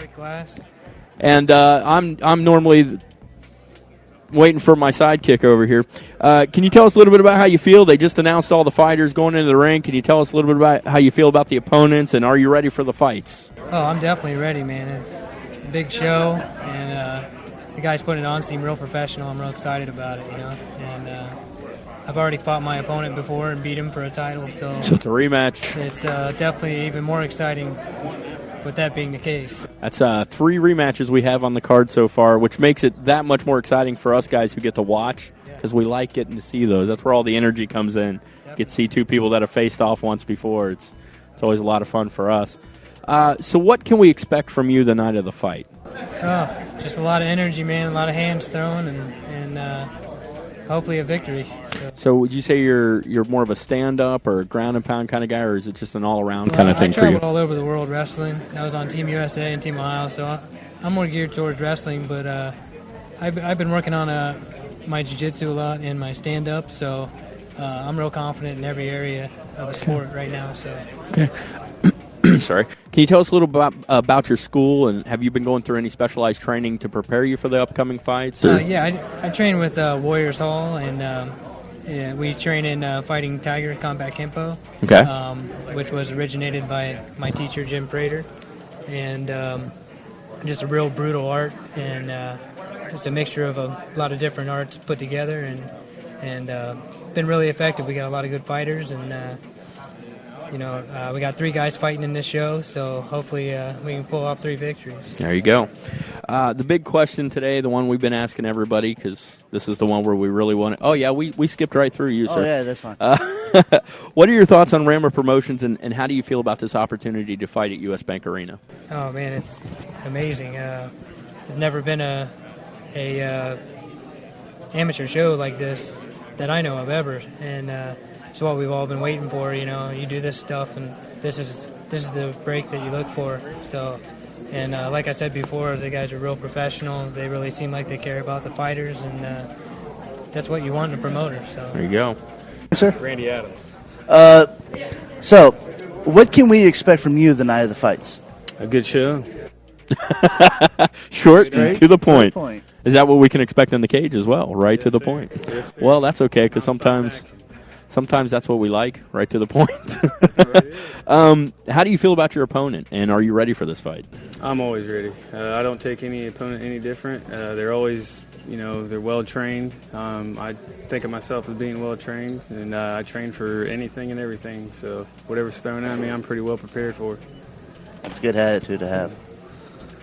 Rick Glass. And I'm normally waiting for my sidekick over here. Can you tell us a little bit about how you feel? They just announced all the fighters going into the ring. Can you tell us a little bit about how you feel about the opponents, and are you ready for the fights? Oh, I'm definitely ready, man. It's a big show, and the guys putting it on seem real professional. I'm real excited about it, And I've already fought my opponent before and beat him for a title, so it's a rematch. It's definitely even more exciting with that being the case. That's 3 rematches we have on the card so far, which makes it that much more exciting for us guys who get to watch, because we like getting to see those. That's where all the energy comes in. Get to see 2 people that have faced off once before. It's always a lot of fun for us. So what can we expect from you the night of the fight? Just a lot of energy, man, a lot of hands thrown, and hopefully a victory. So would you say you're more of a stand-up or a ground-and-pound kind of guy, or is it just an all-around kind of thing for you? I traveled all over the world wrestling. I was on Team USA and Team Ohio, so I'm more geared towards wrestling, but I've been working on my jiu-jitsu a lot and my stand-up, so I'm real confident in every area of the sport right now. So. Okay. Sorry. Can you tell us a little about your school, and have you been going through any specialized training to prepare you for the upcoming fights? I train with Warriors Hall, and we train in Fighting Tiger Combat Kempo, which was originated by my teacher, Jim Prater, and just a real brutal art, and it's a mixture of a lot of different arts put together, and been really effective. We got a lot of good fighters, and we got 3 guys fighting in this show, so hopefully we can pull off 3 victories. There you go. The big question today, the one we've been asking everybody, because this is the one where we really want it. Oh, yeah, we skipped right through you, sir. Oh, yeah, that's fine. What are your thoughts on Rammer Promotions, and how do you feel about this opportunity to fight at U.S. Bank Arena? Oh, man, it's amazing. There's never been a amateur show like this that I know of ever, and it's what we've all been waiting for. You do this stuff, and this is the break that you look for. So, and like I said before, the guys are real professional. They really seem like they care about the fighters, and that's what you want in a promoter. So there you go, sir. Randy Adams. So, what can we expect from you the night of the fights? A good show. Short and to the point. point. Is that what we can expect in the cage as well? Right, yes, to the sir. point. Yes, sir. Well, that's okay, because sometimes that's what we like, right to the point. How do you feel about your opponent, and are you ready for this fight? I'm always ready. I don't take any opponent any different. They're always, they're well trained. I think of myself as being well trained, and I train for anything and everything. So whatever's thrown at me, I'm pretty well prepared for. That's a good attitude to have.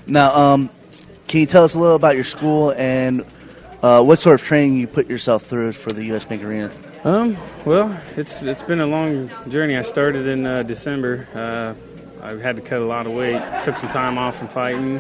Now, can you tell us a little about your school and what sort of training you put yourself through for the U.S. Bank Arena? Well, it's been a long journey. I started in December. I had to cut a lot of weight. Took some time off from fighting.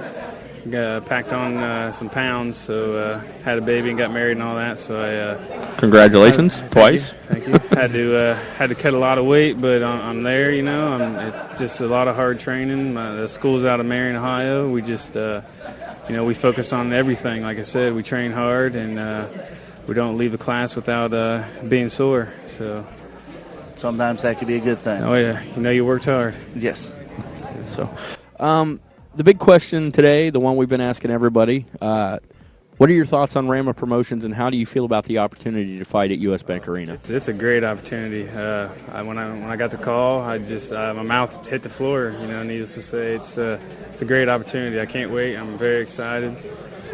Packed on some pounds. So had a baby and got married and all that. So Congratulations, twice. Thank you. Had to cut a lot of weight, but I'm there. It's just a lot of hard training. The school's out of Marion, Ohio. We just we focus on everything. Like I said, we train hard, and we don't leave the class without being sore. So sometimes that could be a good thing. Oh yeah, you worked hard. Yes. So, the big question today, the one we've been asking everybody, what are your thoughts on Rammer Promotions, and how do you feel about the opportunity to fight at U.S. Bank Arena? It's a great opportunity. When I got the call, I just my mouth hit the floor. Needless to say, it's a great opportunity. I can't wait. I'm very excited.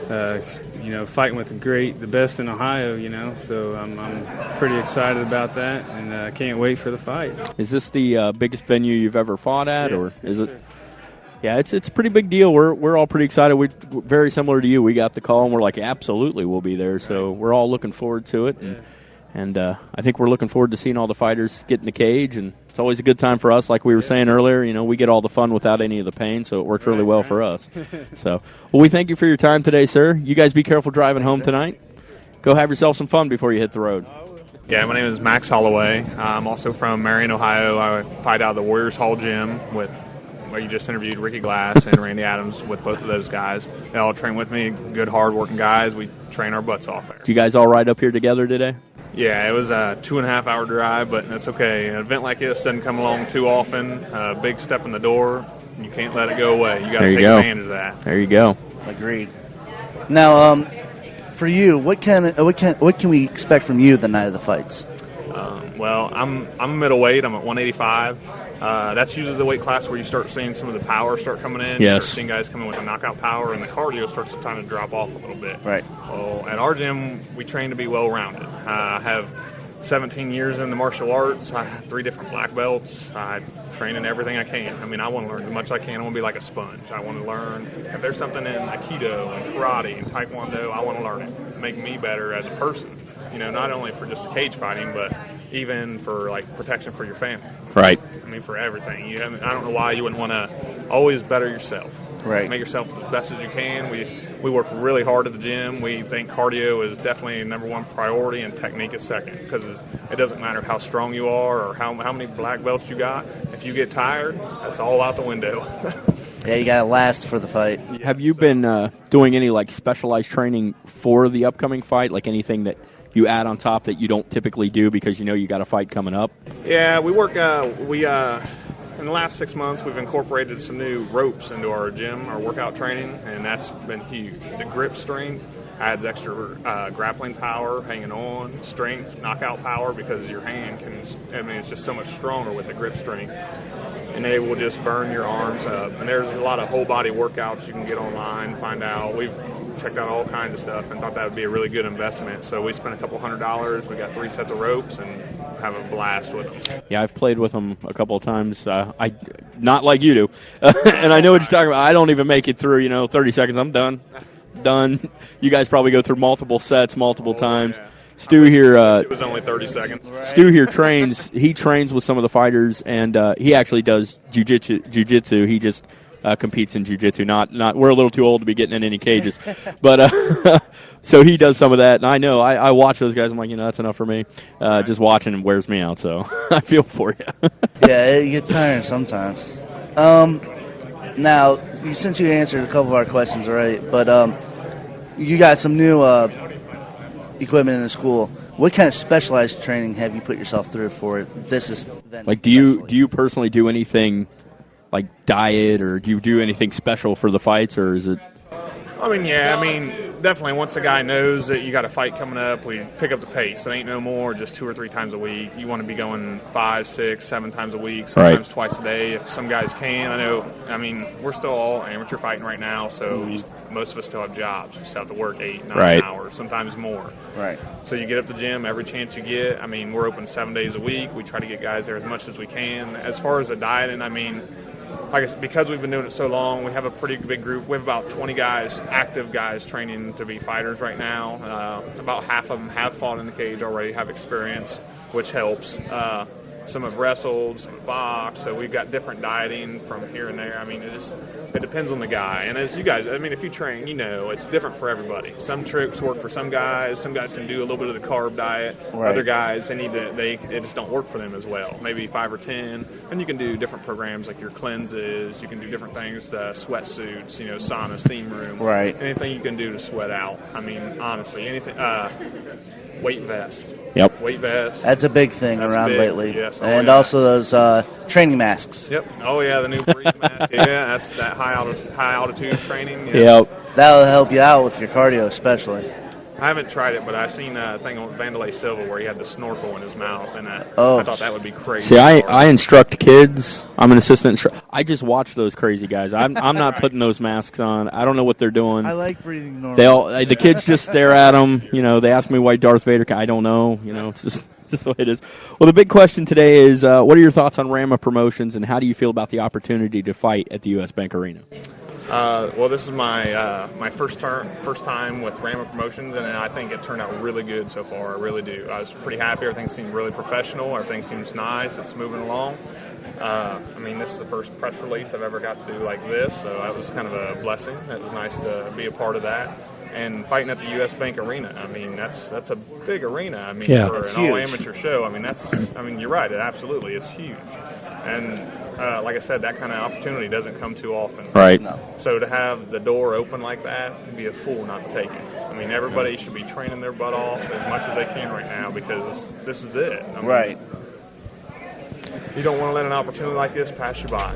Fighting with the best in Ohio. So I'm pretty excited about that, and I can't wait for the fight. Is this the biggest venue you've ever fought at, yes, or is yes, it? Sir. Yeah, it's a pretty big deal. We're all pretty excited. We're very similar to you. We got the call, and we're like, absolutely, we'll be there. So we're all looking forward to it, and I think we're looking forward to seeing all the fighters get in the cage. And it's always a good time for us, like we were saying earlier. We get all the fun without any of the pain, so it works really well for us. So, well, we thank you for your time today, sir. You guys be careful driving home tonight. Go have yourself some fun before you hit the road. Yeah, my name is Max Holloway. I'm also from Marion, Ohio. I fight out of the Warriors Hall gym where you just interviewed Ricky Glass and Randy Adams with both of those guys. They all train with me, good, hard-working guys. We train our butts off there. Did you guys all ride up here together today? Yeah, it was a 2.5-hour drive, but that's okay. An event like this doesn't come along too often. A big step in the door. You can't let it go away. You got to There you take go. advantage of that. There you go. Agreed. Now, for you, what can we expect from you the night of the fights? Well, I'm a middleweight. I'm at 185. That's usually the weight class where you start seeing some of the power start coming in. You Yes. start seeing guys coming with a knockout power, and the cardio starts to kind of drop off a little bit. Right. Well, at our gym, we train to be well-rounded. I have 17 years in the martial arts. I have 3 different black belts. I train in everything I can. I mean, I want to learn as much as I can. I want to be like a sponge. I want to learn. If there's something in Aikido and karate and Taekwondo, I want to learn it. Make me better as a person. You know, not only for just cage fighting, but even for, like, protection for your family. Right. I mean, for everything. I mean, I don't know why you wouldn't want to always better yourself. Right. Make yourself as best as you can. We work really hard at the gym. We think cardio is definitely number one priority and technique is second, because it doesn't matter how strong you are or how many black belts you got. If you get tired, that's all out the window. Yeah, you got to last for the fight. Have you been doing any like specialized training for the upcoming fight, like anything that you add on top that you don't typically do because you know you got a fight coming up? Yeah, we work. In the last 6 months, we've incorporated some new ropes into our gym, our workout training, and that's been huge. The grip strength adds extra grappling power, hanging on, strength, knockout power, because your hand it's just so much stronger with the grip strength. And they will just burn your arms up. And there's a lot of whole body workouts you can get online, find out. We've checked out all kinds of stuff and thought that would be a really good investment. So we spent a couple $100. We got 3 sets of ropes and have a blast with them. Yeah, I've played with them a couple of times. I not like you do, and I know what you're talking about. I don't even make it through 30 seconds. I'm done. You guys probably go through multiple sets, multiple times. Yeah. Stu here. It was only 30 seconds. Stu here trains. He trains with some of the fighters, and he actually does jiu-jitsu. He just competes in jiu-jitsu. Not. We're a little too old to be getting in any cages, but so he does some of that. And I know I watch those guys. I'm like, that's enough for me. Just watching wears me out. So I feel for you. Yeah, it gets tiring sometimes. Now, since you answered a couple of our questions already, but you got some new equipment in the school. What kind of specialized training have you put yourself through for it? This is like, do you personally do anything like diet, or do you do anything special for the fights, or is it? Definitely once a guy knows that you got a fight coming up, we pick up the pace. It ain't no more just 2 or 3 times a week. You want to be going 5, 6, 7 times a week, sometimes twice a day if some guys can. We're still all amateur fighting right now, so most of us still have jobs. You still have to work 8, 9 hours, sometimes more. Right. So you get up the gym every chance you get. We're open 7 days a week. We try to get guys there as much as we can. As far as the dieting, like I said, because we've been doing it so long, we have a pretty big group. We have about 20 guys, active guys, training to be fighters right now. About half of them have fought in the cage already, have experience, which helps. Some have wrestled, some have boxed, so we've got different dieting from here and there. It depends on the guy. And as you guys, if you train, it's different for everybody. Some tricks work for some guys. Some guys can do a little bit of the carb diet. Right. Other guys, they just don't work for them as well. Maybe 5 or 10. And you can do different programs like your cleanses. You can do different things, sweatsuits, sauna, steam room. Right. Anything you can do to sweat out. Honestly, anything. Weight vest. Yep. Weight vest. That's a big thing around big, lately. yes. And also those training masks. Yep. Oh yeah, the new breathe mask. Yeah, that's that high altitude training. Yeah. Yep. That'll help you out with your cardio, especially. I haven't tried it, but I've seen a thing on Vandalay Silva where he had the snorkel in his mouth, and I thought that would be crazy. See, I instruct kids. I'm an assistant instructor. I just watch those crazy guys. I'm not putting those masks on. I don't know what they're doing. I like breathing normally. The kids just stare at them. They ask me why Darth Vader. I don't know. It's just the way it is. Well, the big question today is, what are your thoughts on Rama Promotions, and how do you feel about the opportunity to fight at the U.S. Bank Arena? Well, this is my first time with Rama Promotions, and I think it turned out really good so far. I really do. I was pretty happy. Everything seemed really professional. Everything seems nice. It's moving along. This is the first press release I've ever got to do like this, so that was kind of a blessing. It was nice to be a part of that. And fighting at the U.S. Bank Arena, that's a big arena. For it's an huge. all-amateur show, you're right. It absolutely is huge. And like I said, that kind of opportunity doesn't come too often. Right. No. So to have the door open like that, you'd be a fool not to take it. Everybody should be training their butt off as much as they can right now, because this is it. Right. You don't want to let an opportunity like this pass you by.